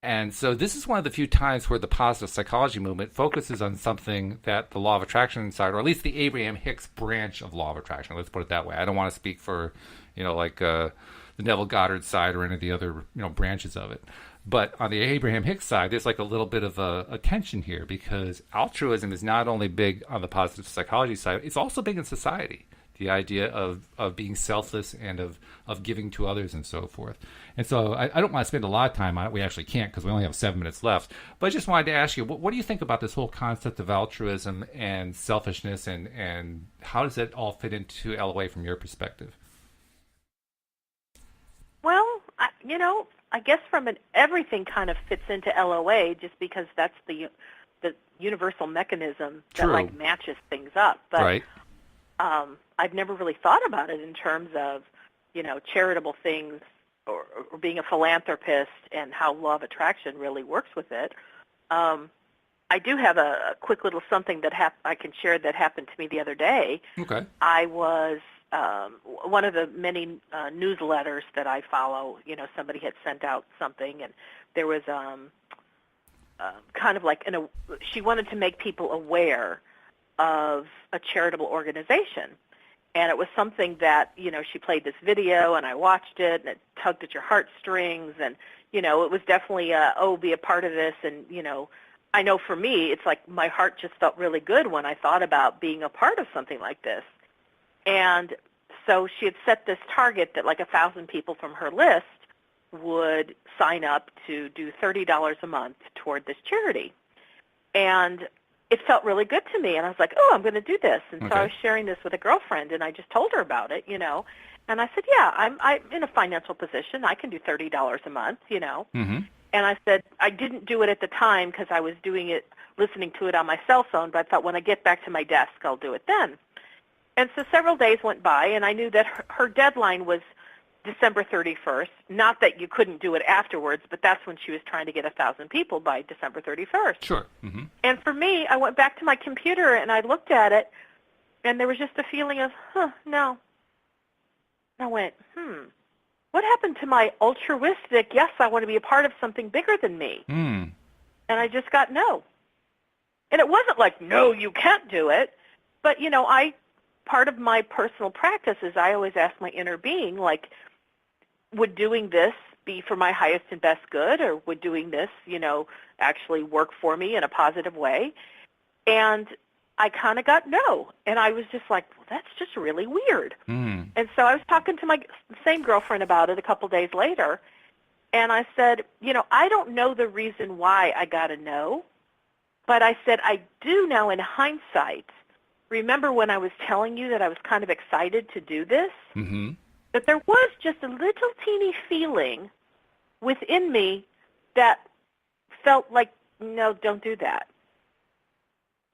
And so this is one of the few times where the positive psychology movement focuses on something that the law of attraction side, or at least the Abraham Hicks branch of law of attraction. Let's put it that way. I don't want to speak for, the Neville Goddard side or any of the other, branches of it. But on the Abraham Hicks side, there's like a little bit of a tension here because altruism is not only big on the positive psychology side, it's also big in society. The idea of being selfless and of giving to others and so forth. And so I don't want to spend a lot of time on it. We actually can't because we only have 7 minutes left. But I just wanted to ask you, what do you think about this whole concept of altruism and selfishness, and how does it all fit into LOA from your perspective? Well, I guess everything kind of fits into LOA just because that's the universal mechanism that matches things up. But, right. I've never really thought about it in terms of, charitable things or being a philanthropist and how law of attraction really works with it. I do have a quick little something that I can share that happened to me the other day. Okay. I was one of the many newsletters that I follow. Somebody had sent out something, and there was kind of like she wanted to make people aware of a charitable organization. And it was something that, she played this video and I watched it and it tugged at your heartstrings and, it was definitely be a part of this. And, I know for me, it's like my heart just felt really good when I thought about being a part of something like this. And so she had set this target that 1,000 people from her list would sign up to do $30 a month toward this charity. And it felt really good to me, and I was like, I'm going to do this. And so I was sharing this with a girlfriend, and I just told her about it, and I said, yeah, I'm in a financial position. I can do $30 a month, Mm-hmm. And I said, I didn't do it at the time because I was doing it, listening to it on my cell phone, but I thought when I get back to my desk, I'll do it then. And so several days went by, and I knew that her deadline was December 31st. Not that you couldn't do it afterwards, but that's when she was trying to get 1,000 people by December 31st. Sure. Mm-hmm. And for me, I went back to my computer, and I looked at it, and there was just a feeling of, no. I went, what happened to my altruistic, yes, I want to be a part of something bigger than me? Mm. And I just got no. And it wasn't like, no, you can't do it. But, part of my personal practice is I always ask my inner being, like, would doing this be for my highest and best good, or would doing this, actually work for me in a positive way? And I kind of got no. And I was just like, well, that's just really weird. Mm. And so I was talking to my same girlfriend about it a couple days later, and I said, I don't know the reason why I got a no, but I said, I do know in hindsight, remember when I was telling you that I was kind of excited to do this? Mm-hmm. That there was just a little teeny feeling within me that felt like, no, don't do that.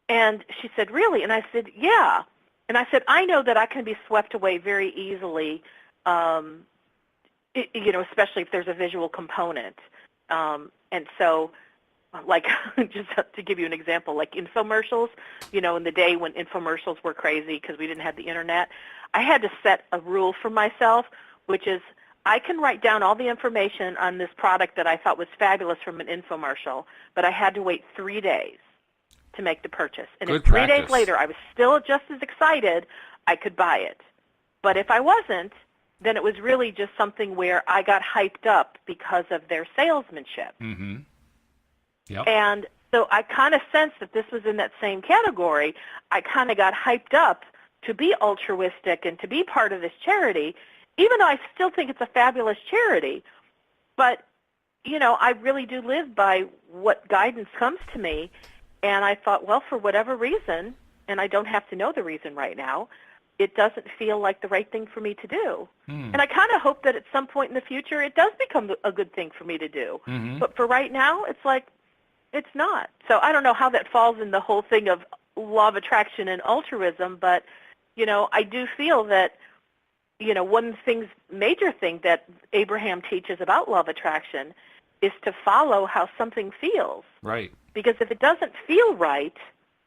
And she said, really? And I said, yeah. And I said, I know that I can be swept away very easily, especially if there's a visual component. And so, like, just to give you an example, like infomercials, in the day when infomercials were crazy because we didn't have the internet, I had to set a rule for myself, which is I can write down all the information on this product that I thought was fabulous from an infomercial, but I had to wait 3 days to make the purchase. And Good if 3 practice. days later I was still just as excited, I could buy it. But if I wasn't, then it was really just something where I got hyped up because of their salesmanship. Mm-hmm. Yep. And so I kind of sensed that this was in that same category. I kind of got hyped up to be altruistic and to be part of this charity, even though I still think it's a fabulous charity. But, I really do live by what guidance comes to me. And I thought, well, for whatever reason, and I don't have to know the reason right now, it doesn't feel like the right thing for me to do. And I kind of hope that at some point in the future it does become a good thing for me to do. Mm-hmm. But for right now, it's like, it's not. So I don't know how that falls in the whole thing of law of attraction and altruism, but, I do feel that, one major thing that Abraham teaches about law of attraction is to follow how something feels. Right. Because if it doesn't feel right,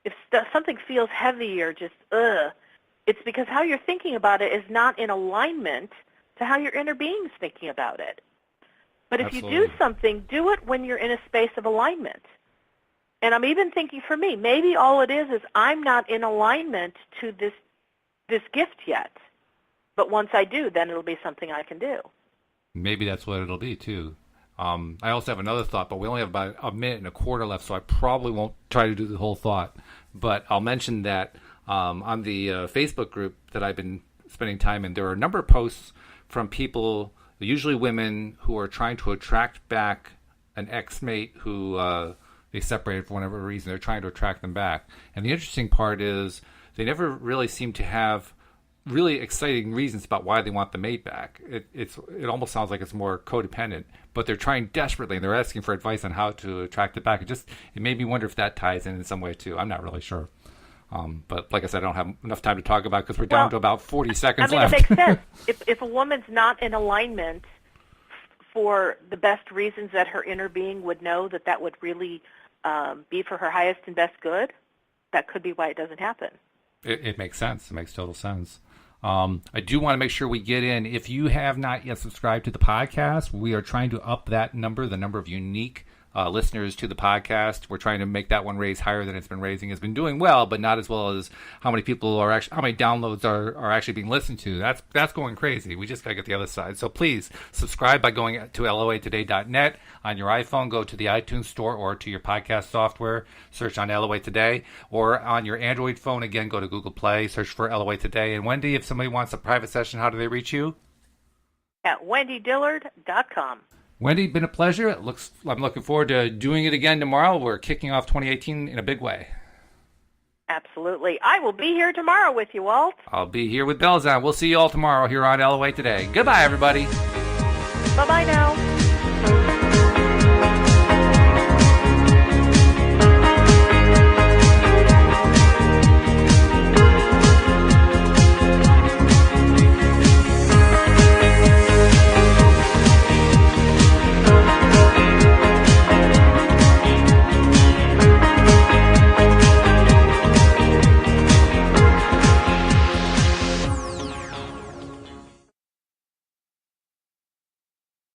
if something feels heavy or just, it's because how you're thinking about it is not in alignment to how your inner being's thinking about it. But if Absolutely. you do something, do it when you're in a space of alignment. And I'm even thinking for me, maybe all it is I'm not in alignment to this gift yet. But once I do, then it'll be something I can do. Maybe that's what it'll be, too. I also have another thought, but we only have about a minute and a quarter left, so I probably won't try to do the whole thought. But I'll mention that on the Facebook group that I've been spending time in, there are a number of posts from people, usually women, who are trying to attract back an ex-mate who they separated for whatever reason. They're trying to attract them back. And the interesting part is they never really seem to have really exciting reasons about why they want the mate back. It almost sounds like it's more codependent, but they're trying desperately, and they're asking for advice on how to attract it back. It made me wonder if that ties in some way too. I'm not really sure. But like I said, I don't have enough time to talk about it because we're down to about 40 seconds left. It makes sense. If a woman's not in alignment for the best reasons that her inner being would know that would really be for her highest and best good, that could be why it doesn't happen. It makes sense. It makes total sense. I do want to make sure we get in. If you have not yet subscribed to the podcast, we are trying to up that number, the number of unique listeners to the podcast. We're trying to make that one raise higher than it's been raising. It's been doing well, but not as well as how many people are actually, how many downloads are actually being listened to. That's going crazy. We just got to get the other side. So please subscribe by going to loatoday.net. On your iPhone, go to the iTunes store or to your podcast software, search on LOA Today, or on your Android phone, again, go to Google Play, search for LOA Today. And Wendy, if somebody wants a private session, how do they reach you? At wendydillard.com. Wendy, been a pleasure. I'm looking forward to doing it again tomorrow. We're kicking off 2018 in a big way. Absolutely. I will be here tomorrow with you, Walt. I'll be here with bells on. We'll see you all tomorrow here on LOA Today. Goodbye, everybody. Bye-bye now.